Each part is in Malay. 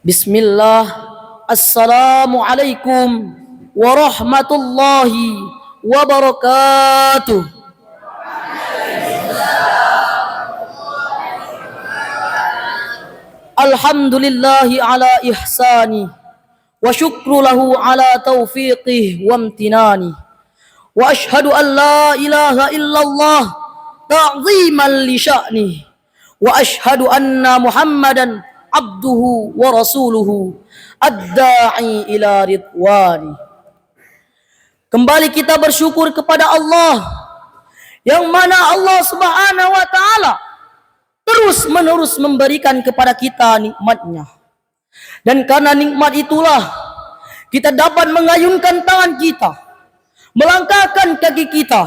Bismillah. Assalamualaikum warahmatullahi wabarakatuh. Alhamdulillahi ala ihsani wa syukru lahu ala taufiqih wa amtinani. Wa ashhadu an la ilaha illallah ta'ziman li sya'nih. Wa ashhadu anna Muhammadan abduhu wa rasuluhu ad-da'i ila ridwani. Kembali kita bersyukur kepada Allah, yang mana Allah Subhanahu wa ta'ala terus menerus memberikan kepada kita nikmatnya. Dan karena nikmat itulah kita dapat mengayunkan tangan kita, melangkahkan kaki kita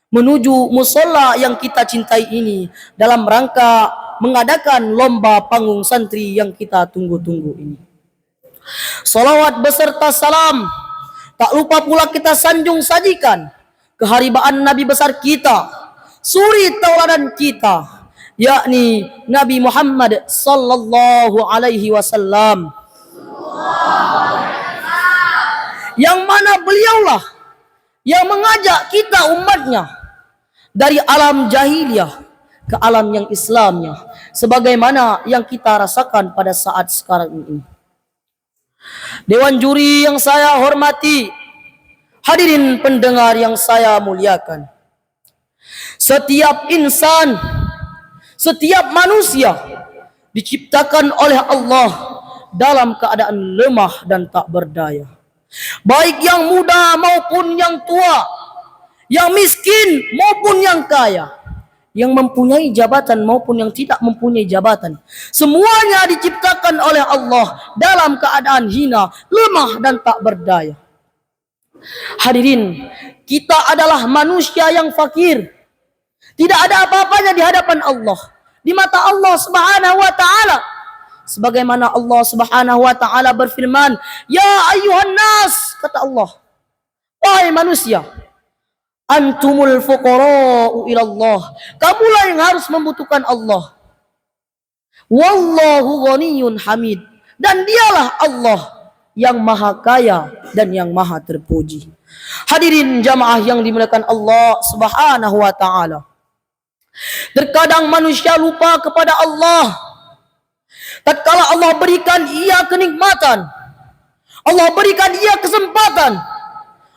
menuju musola yang kita cintai ini dalam rangka mengadakan lomba panggung santri yang kita tunggu-tunggu ini. Salawat beserta salam tak lupa pula kita sanjung sajikan keharibaan Nabi besar kita, suri tauladan kita, yakni Nabi Muhammad sallallahu alaihi wasallam, yang mana beliaulah yang mengajak kita umatnya dari alam jahiliyah ke alam yang Islamnya, sebagaimana yang kita rasakan pada saat sekarang ini. Dewan juri yang saya hormati, hadirin pendengar yang saya muliakan, setiap insan, setiap manusia diciptakan oleh Allah dalam keadaan lemah dan tak berdaya. Baik yang muda maupun yang tua, yang miskin maupun yang kaya, yang mempunyai jabatan maupun yang tidak mempunyai jabatan, semuanya diciptakan oleh Allah dalam keadaan hina, lemah dan tak berdaya. Hadirin, kita adalah manusia yang fakir, tidak ada apa-apanya di hadapan Allah, di mata Allah Subhanahu wa ta'ala. Sebagaimana Allah Subhanahu wa ta'ala berfirman, ya ayyuhan nas, kata Allah, wahai manusia, antumul fuqara'u ilallah, kamulah yang harus membutuhkan Allah. Wallahu ghaniyun hamid, dan dialah Allah yang maha kaya dan yang maha terpuji. Hadirin jamaah yang dimuliakan Allah Subhanahu wa ta'ala, terkadang manusia lupa kepada Allah. Tatkala Allah berikan ia kenikmatan, Allah berikan ia kesempatan,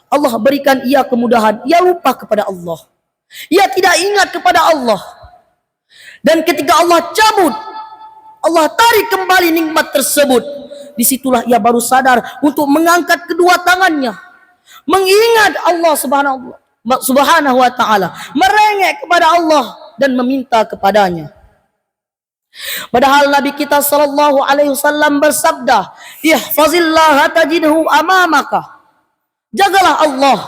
Allah berikan ia kemudahan, ia lupa kepada Allah, ia tidak ingat kepada Allah. Dan ketika Allah cabut, Allah tarik kembali nikmat tersebut, disitulah ia baru sadar untuk mengangkat kedua tangannya, mengingat Allah Subhanahu wa ta'ala, merengek kepada Allah dan meminta kepadanya. Padahal Nabi kita sallallahu alaihi wasallam bersabda, ihfazillaha tajidhu amamaka, jagalah Allah,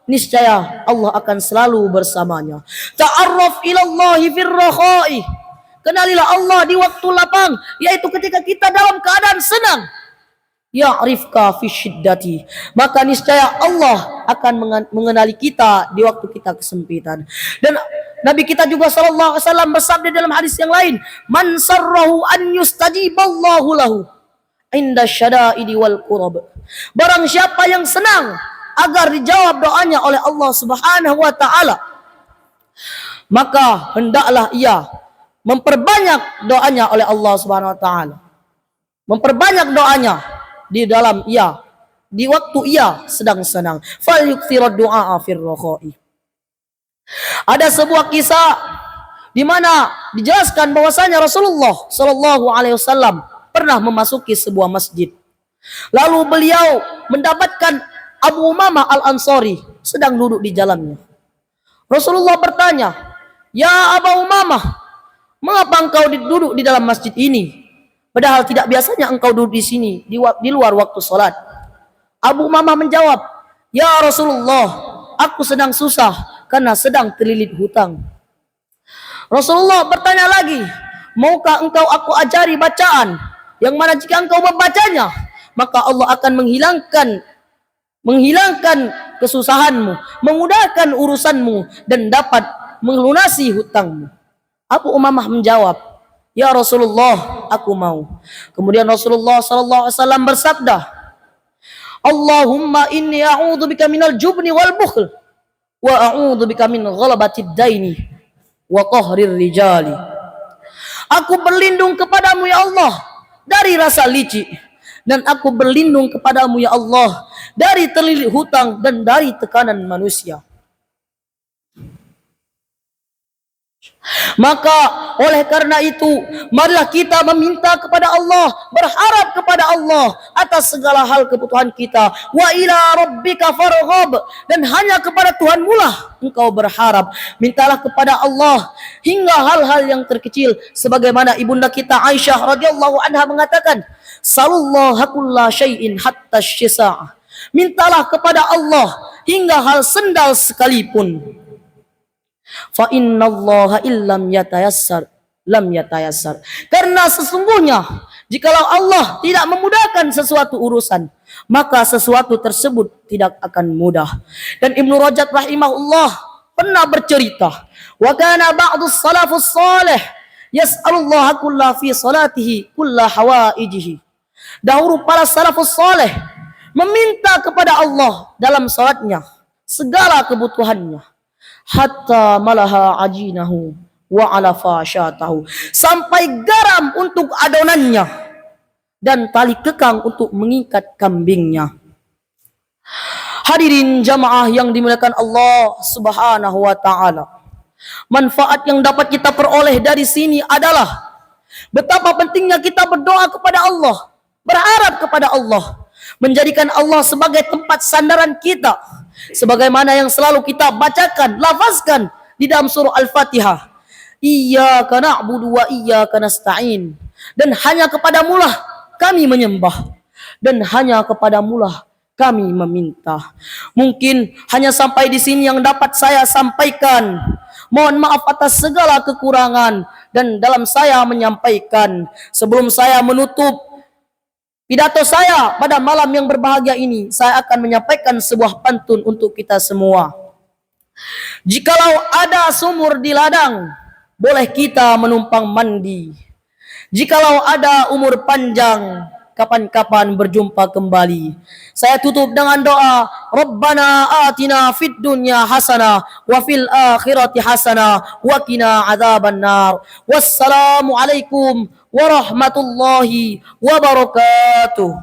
niscaya Allah akan selalu bersamanya. Ta'arraf ilallahi firrakhai, kenalilah Allah di waktu lapang, yaitu ketika kita dalam keadaan senang. Ya'rifka fi syiddati, maka niscaya Allah akan mengenali kita di waktu kita kesempitan. Dan Nabi kita juga sallallahu alaihi wasallam bersabda dalam hadis yang lain, man sarrahu an yustajiballahu lahu inda syada'idi wal qurab, barang siapa yang senang agar dijawab doanya oleh Allah Subhanahu wa ta'ala, maka hendaklah ia memperbanyak doanya oleh Allah Subhanahu wa ta'ala, memperbanyak doanya di dalam ia, di waktu ia sedang senang. Fal yukthirad du'a fir rakhai. Ada sebuah kisah di mana dijelaskan bahwasanya Rasulullah sallallahu alaihi wasallam pernah memasuki sebuah masjid. Lalu beliau mendapatkan Abu Umamah Al-Ansari sedang duduk di dalamnya. Rasulullah bertanya, "Ya Abu Umamah, mengapa engkau duduk di dalam masjid ini? Padahal tidak biasanya engkau duduk di sini di luar waktu salat." Abu Umamah menjawab, "Ya Rasulullah, aku sedang susah karena sedang terlilit hutang." Rasulullah bertanya lagi, "Maukah engkau aku ajari bacaan yang mana jika engkau membacanya, maka Allah akan menghilangkan kesusahanmu, memudahkan urusanmu dan dapat melunasi hutangmu?" Abu Umamah menjawab, Ya Rasulullah, aku mau. Kemudian Rasulullah sallallahu alaihi wasallam bersabda, Allahumma inni a'udzubika minal jubni wal bukhl wa a'udzubika min ghalabatid daini wa qahrir rijali. Aku berlindung kepadamu ya Allah dari rasa licik, dan aku berlindung kepadamu ya Allah dari terlilit hutang dan dari tekanan manusia. Maka oleh karena itu, marilah kita meminta kepada Allah, berharap kepada Allah atas segala hal kebutuhan kita. Wa ila rabbika farghab, dan hanya kepada Tuhanmu lah engkau berharap. Mintalah kepada Allah hingga hal-hal yang terkecil, sebagaimana ibunda kita Aisyah radhiyallahu anha mengatakan, sallallahu kulla syai'in hatta syisa'. Mintalah kepada Allah hingga hal sendal sekalipun. Fa innallaha illam yatayassar lam yatayassar. Karena sesungguhnya jikalau Allah tidak memudahkan sesuatu urusan, maka sesuatu tersebut tidak akan mudah. Dan Ibnu Rajab rahimahullah pernah bercerita, wa kana ba'dus salafus salih yas'alullaha kulla fi salatihi kulla hawaijihi. Dahulu para salafus salih meminta kepada Allah dalam salatnya segala kebutuhannya, hatta malaha ajinahu wa ala fasyatahu, sampai garam untuk adonannya dan tali kekang untuk mengikat kambingnya. Hadirin jamaah yang dimuliakan Allah Subhanahu wa taala, manfaat yang dapat kita peroleh dari sini adalah betapa pentingnya kita berdoa kepada Allah, berharap kepada Allah, menjadikan Allah sebagai tempat sandaran kita, sebagaimana yang selalu kita bacakan, lafazkan di dalam surah Al-Fatihah, Iyyaka na'budu wa iyyaka nasta'in, dan hanya kepadamulah kami menyembah, dan hanya kepadamulah kami meminta. Mungkin hanya sampai di sini yang dapat saya sampaikan. Mohon maaf atas segala kekurangan dan dalam saya menyampaikan. Sebelum saya menutup pidato saya pada malam yang berbahagia ini, saya akan menyampaikan sebuah pantun untuk kita semua. Jikalau ada sumur di ladang, boleh kita menumpang mandi. Jikalau ada umur panjang, kapan-kapan berjumpa kembali. Saya tutup dengan doa, Rabbana atina fid dunya hasanah wa fil akhirati hasanah wa qina adzabannar. Wassalamu alaikum warahmatullahi wabarakatuh.